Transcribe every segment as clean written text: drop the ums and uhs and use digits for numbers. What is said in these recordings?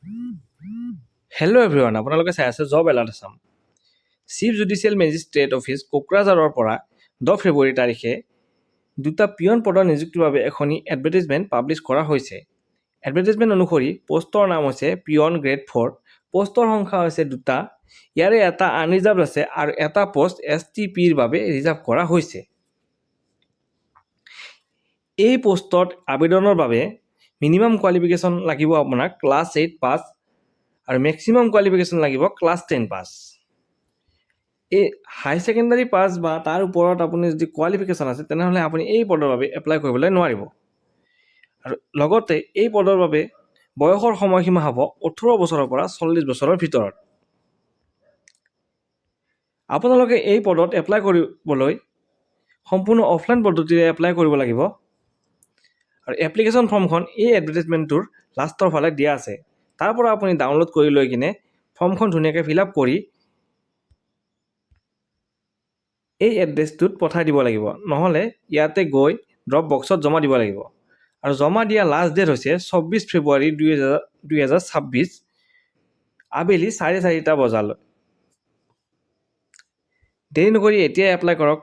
Hello' everyone, আপোনালোকে চাই আছে job alert Assam. Chief judicial magistrate office কোকৰাঝাৰৰ পৰা 10 ফেব্ৰুৱাৰী তাৰিখে দুটা পিয়ন পদৰ নিযুক্তিৰ বাবে এখনি এডভাৰটাইজমেণ্ট পাব্লিছ কৰা হৈছে। এডভাৰটাইজমেণ্ট অনুসৰি পষ্টৰ নাম হৈছে পিয়ন গ্ৰেড 4, পষ্টৰ সংখ্যা হৈছে দুটা, ইয়াৰে এটা আনৰিজাৰ্ভ আছে আৰু এটা পষ্ট STPৰ বাবে ৰিজাৰ্ভ কৰা হৈছে। এই পষ্টত আবেদনৰ বাবে মিনিমাম কোৱালিফিকেশ্যন লাগিব আপোনাক ক্লাছ 8 পাছ আৰু মেক্সিমাম কোৱালিফিকেশ্যন লাগিব ক্লাছ 10 পাছ। এই হাই ছেকেণ্ডাৰী পাছ বা তাৰ ওপৰত আপুনি যদি কোৱালিফিকেশ্যন আছে তেনেহ'লে আপুনি এই পদৰ বাবে এপ্লাই কৰিবলৈ নোৱাৰিব। আৰু লগতে এই পদৰ বাবে বয়সৰ সময়সীমা হ'ব 18 বছৰৰ পৰা 40 বছৰৰ ভিতৰত। আপোনালোকে এই পদত এপ্লাই কৰিবলৈ সম্পূৰ্ণ অফলাইন পদ্ধতিৰে এপ্লাই কৰিব লাগিব। আৰু এপ্লিকেশ্যন ফৰ্মখন এই এডভাৰটাইজমেণ্টটোৰ লাষ্টৰ ফালে দিয়া আছে, তাৰ পৰা আপুনি ডাউনলোড কৰি লৈ কিনে ফৰ্মখন ধুনীয়াকৈ ফিল আপ কৰি এই এড্ৰেছটোত পঠাই দিব লাগিব, নহ'লে ইয়াতে গৈ ড্ৰপ বক্সত জমা দিব লাগিব। আৰু জমা দিয়া লাষ্ট ডেট হৈছে 24 ফেব্ৰুৱাৰী 2026 আবেলি 4:30 বজালৈ। দেৰি নকৰি এতিয়াই এপ্লাই কৰক।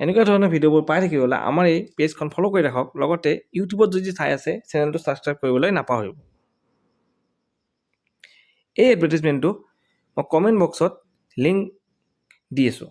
এনেকুৱা ধৰণৰ ভিডিঅ'বোৰ পাই থাকিবলৈ আমাৰ এই পেজখন ফ'ল' কৰি ৰাখক, লগতে ইউটিউবত যদি চাই আছে চেনেলটো ছাবস্ক্ৰাইব কৰিবলৈ নাপাহৰিব। এই এডভাৰটাইজমেণ্টটো মই কমেণ্ট বক্সত লিংক দি আছোঁ।